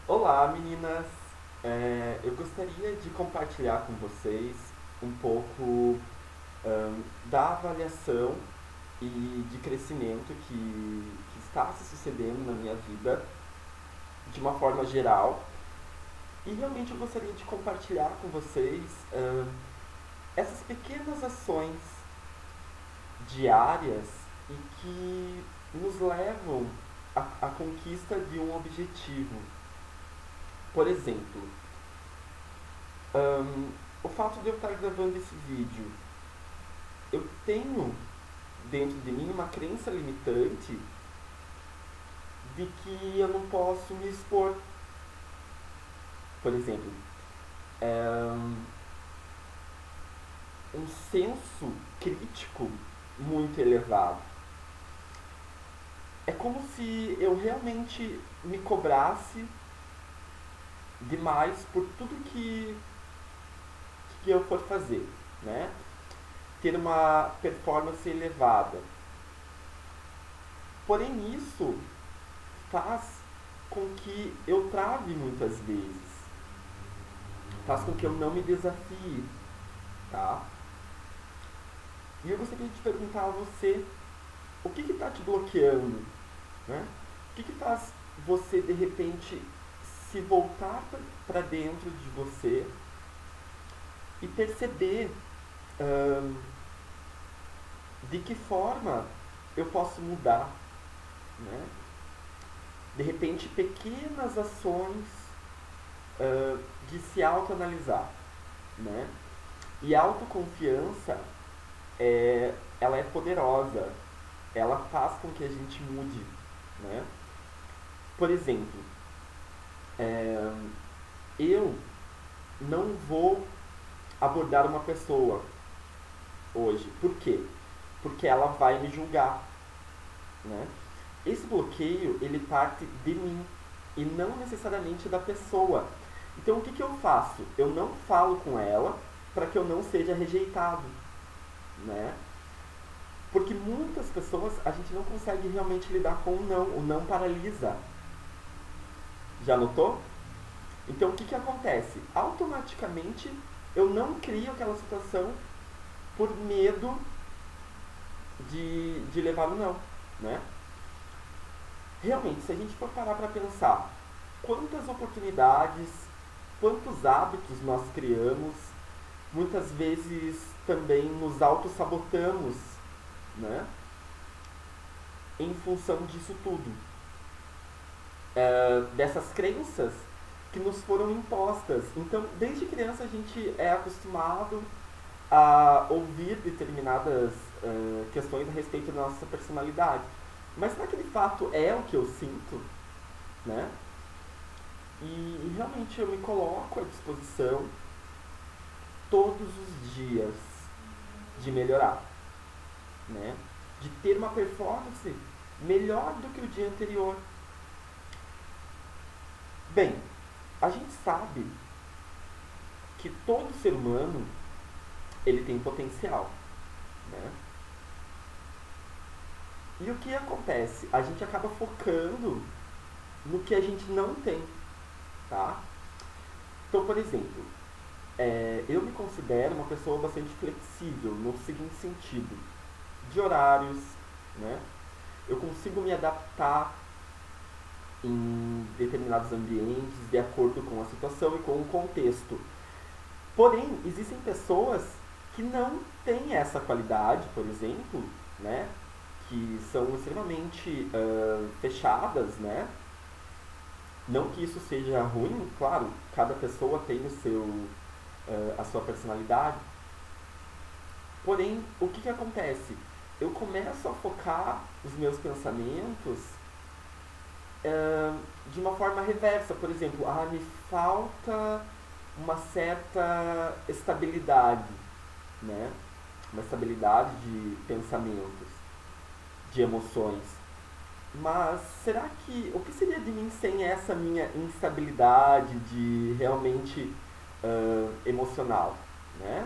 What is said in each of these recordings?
Olá, meninas! Eu gostaria de compartilhar com vocês um pouco da avaliação e de crescimento que está se sucedendo na minha vida de uma forma geral. E realmente eu gostaria de compartilhar com vocês essas pequenas ações diárias e que nos levam à conquista de um objetivo. Por exemplo, o fato de eu estar gravando esse vídeo, eu tenho dentro de mim uma crença limitante de que eu não posso me expor. Por exemplo, um senso crítico muito elevado. É como se eu realmente me cobrasse demais por tudo que eu for fazer, né? Ter uma performance elevada. Porém, isso faz com que eu trave muitas vezes, faz com que eu não me desafie, tá? E eu gostaria de perguntar a você, o que está te bloqueando, né? O que faz você, de repente, se voltar para dentro de você e perceber hum, de que forma eu posso mudar, né? De repente, pequenas ações de se autoanalisar, né? E a autoconfiança, ela é poderosa, ela faz com que a gente mude, né? Por exemplo, eu não vou abordar uma pessoa hoje. Por quê? Porque ela vai me julgar, né? Esse bloqueio, ele parte de mim e não necessariamente da pessoa. Então, o que eu faço? Eu não falo com ela para que eu não seja rejeitado, né? Porque muitas pessoas a gente não consegue realmente lidar com o não paralisa. Já notou? Então, o que acontece? Automaticamente eu não crio aquela situação por medo de levar no não, né? Realmente, se a gente for parar para pensar, quantas oportunidades, quantos hábitos nós criamos, muitas vezes também nos auto-sabotamos, né? Em função disso tudo. Dessas crenças que nos foram impostas. Então, desde criança a gente é acostumado a ouvir determinadas questões a respeito da nossa personalidade. Mas será que de fato é o que eu sinto? Né? E realmente eu me coloco à disposição todos os dias de melhorar, né? De ter uma performance melhor do que o dia anterior. Bem, a gente sabe que todo ser humano ele tem potencial, né? E o que acontece? A gente acaba focando no que a gente não tem, tá? Então, por exemplo, eu me considero uma pessoa bastante flexível no seguinte sentido, de horários, né? Eu consigo me adaptar em determinados ambientes de acordo com a situação e com o contexto. Porém, existem pessoas que não têm essa qualidade, por exemplo, né? Que são extremamente fechadas, né? Não que isso seja ruim, claro, cada pessoa tem a sua personalidade. Porém, o que acontece? Eu começo a focar os meus pensamentos de uma forma reversa. Por exemplo, me falta uma certa estabilidade, né? Uma estabilidade de pensamentos, de emoções. Mas será que o que seria de mim sem essa minha instabilidade de realmente emocional, né?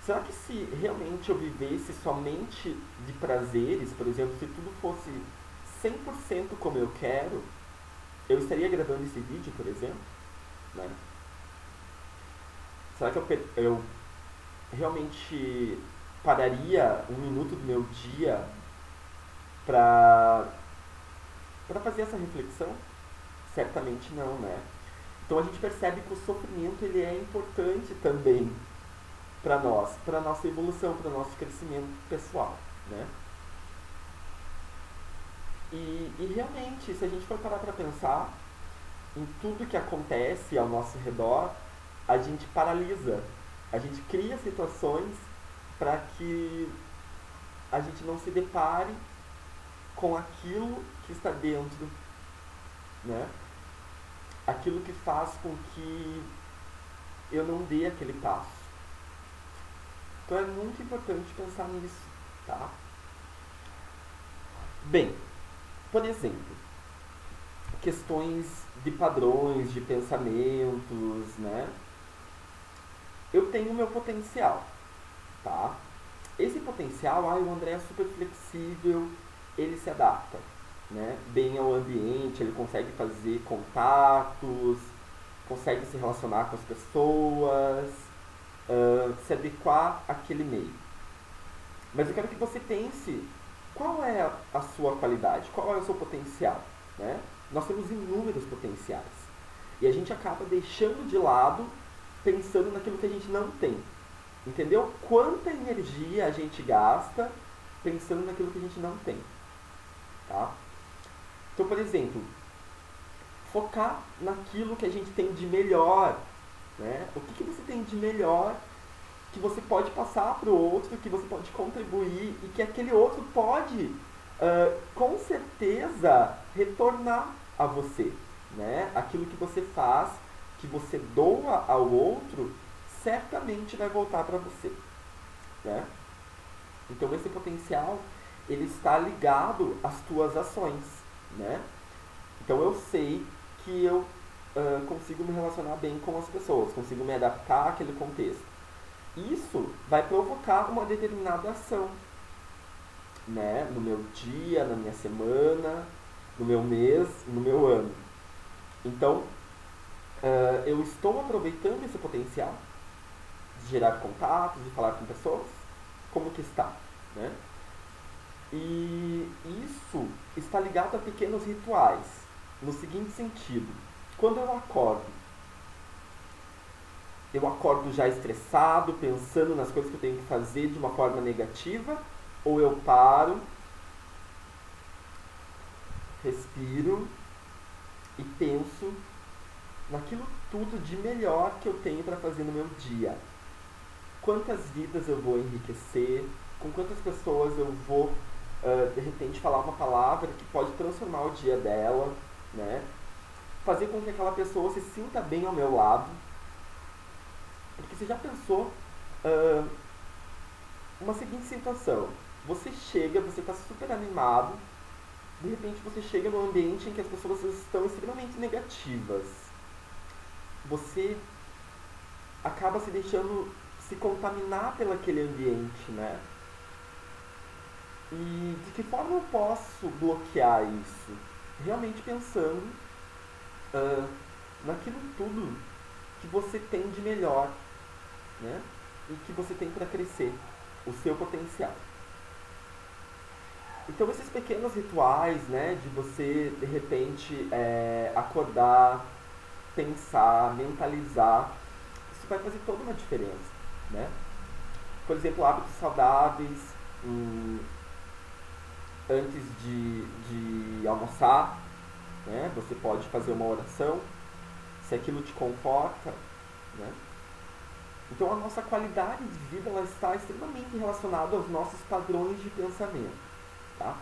Será que se realmente eu vivesse somente de prazeres, por exemplo, se tudo fosse 100% como eu quero, eu estaria gravando esse vídeo, por exemplo, né? Será que eu realmente pararia um minuto do meu dia para fazer essa reflexão? Certamente não, né? Então a gente percebe que o sofrimento ele é importante também para nós, para nossa evolução, para nosso crescimento pessoal, né? E realmente, se a gente for parar para pensar em tudo que acontece ao nosso redor, a gente paralisa, a gente cria situações para que a gente não se depare com aquilo que está dentro, né? Aquilo que faz com que eu não dê aquele passo. Então é muito importante pensar nisso, tá? Bem, por exemplo, questões de padrões, de pensamentos, né? Eu tenho o meu potencial, tá? Esse potencial, o André é super flexível, ele se adapta, né? Bem ao ambiente, ele consegue fazer contatos, consegue se relacionar com as pessoas, se adequar àquele meio. Mas eu quero que você pense qual é a sua qualidade, qual é o seu potencial, né? Nós temos inúmeros potenciais e a gente acaba deixando de lado pensando naquilo que a gente não tem. Entendeu? Quanta energia a gente gasta pensando naquilo que a gente não tem. Tá? Então, por exemplo, focar naquilo que a gente tem de melhor. Né? O que você tem de melhor que você pode passar para o outro, que você pode contribuir e que aquele outro pode, com certeza, retornar a você. Né? Aquilo que você faz, que você doa ao outro, certamente vai voltar para você. Né? Então esse potencial ele está ligado às tuas ações. Né? Então eu sei que eu consigo me relacionar bem com as pessoas, consigo me adaptar àquele contexto. Isso vai provocar uma determinada ação, né? No meu dia, na minha semana, no meu mês, no meu ano. Então, eu estou aproveitando esse potencial de gerar contatos, de falar com pessoas, como que está, né? E isso está ligado a pequenos rituais, no seguinte sentido: quando eu acordo já estressado, pensando nas coisas que eu tenho que fazer de uma forma negativa, ou eu paro, respiro e penso naquilo tudo de melhor que eu tenho para fazer no meu dia. Quantas vidas eu vou enriquecer, com quantas pessoas eu vou, de repente, falar uma palavra que pode transformar o dia dela, né? Fazer com que aquela pessoa se sinta bem ao meu lado. Porque você já pensou uma seguinte situação: você chega, você está super animado, de repente você chega num ambiente em que as pessoas estão extremamente negativas. Você acaba se deixando se contaminar pelo aquele ambiente, né? E de que forma eu posso bloquear isso? Realmente pensando naquilo tudo que você tem de melhor, né? E que você tem para crescer, o seu potencial. Então esses pequenos rituais, né, de você de repente acordar, pensar, mentalizar, isso vai fazer toda uma diferença, né? Por exemplo, hábitos saudáveis, antes de almoçar, né, você pode fazer uma oração, se aquilo te conforta, né? Então a nossa qualidade de vida ela está extremamente relacionada aos nossos padrões de pensamento, tá?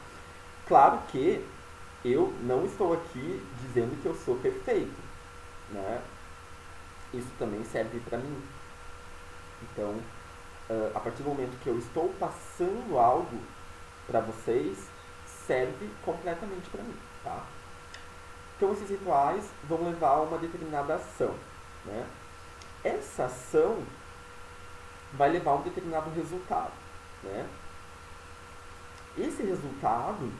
Claro que eu não estou aqui dizendo que eu sou perfeito, né? Isso também serve para mim. Então, a partir do momento que eu estou passando algo para vocês, serve completamente para mim, tá? Então esses rituais vão levar a uma determinada ação, né? Essa ação vai levar a um determinado resultado, né? Esse resultado,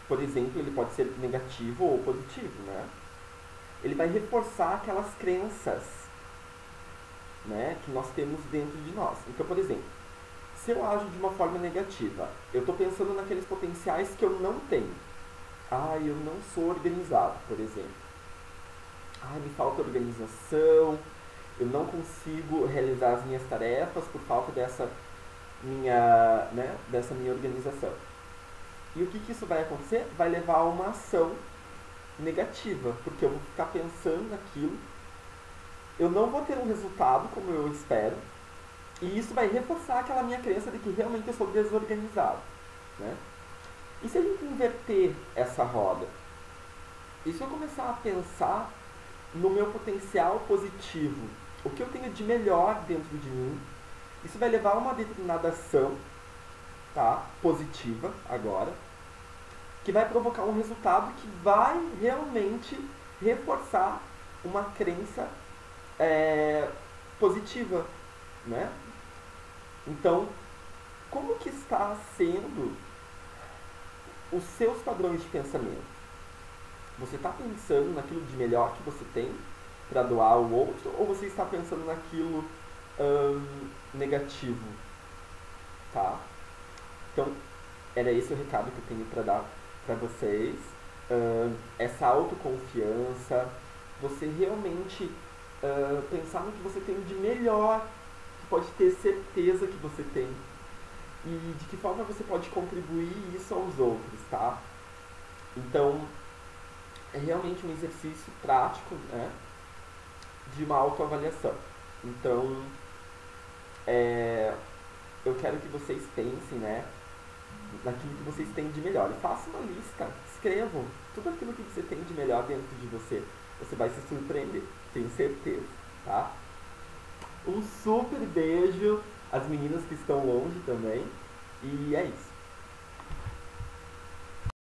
por exemplo, ele pode ser negativo ou positivo, né? ele vai reforçar aquelas crenças, né, que nós temos dentro de nós. Então, por exemplo, se eu ajo de uma forma negativa, eu estou pensando naqueles potenciais que eu não tenho. Ah, eu não sou organizado, por exemplo. Ah, me falta organização, eu não consigo realizar as minhas tarefas por falta dessa minha organização. E o que isso vai acontecer? Vai levar a uma ação negativa, porque eu vou ficar pensando naquilo, eu não vou ter um resultado como eu espero, e isso vai reforçar aquela minha crença de que realmente eu sou desorganizado, né? E se a gente inverter essa roda? E se eu começar a pensar no meu potencial positivo, o que eu tenho de melhor dentro de mim, isso vai levar a uma determinada ação, tá? Positiva agora, que vai provocar um resultado que vai realmente reforçar uma crença positiva, né? Então, como que está sendo os seus padrões de pensamento? Você está pensando naquilo de melhor que você tem para doar ao outro, ou você está pensando naquilo negativo, tá? Então, era esse o recado que eu tenho para dar para vocês. Essa autoconfiança, você realmente pensar no que você tem de melhor, que pode ter certeza que você tem, e de que forma você pode contribuir isso aos outros, tá? Então, é realmente um exercício prático, né, de uma autoavaliação. Então, eu quero que vocês pensem, né, naquilo que vocês têm de melhor. E façam uma lista, escrevam tudo aquilo que você tem de melhor dentro de você. Você vai se surpreender, tenho certeza, tá? Um super beijo às meninas que estão longe também. E é isso.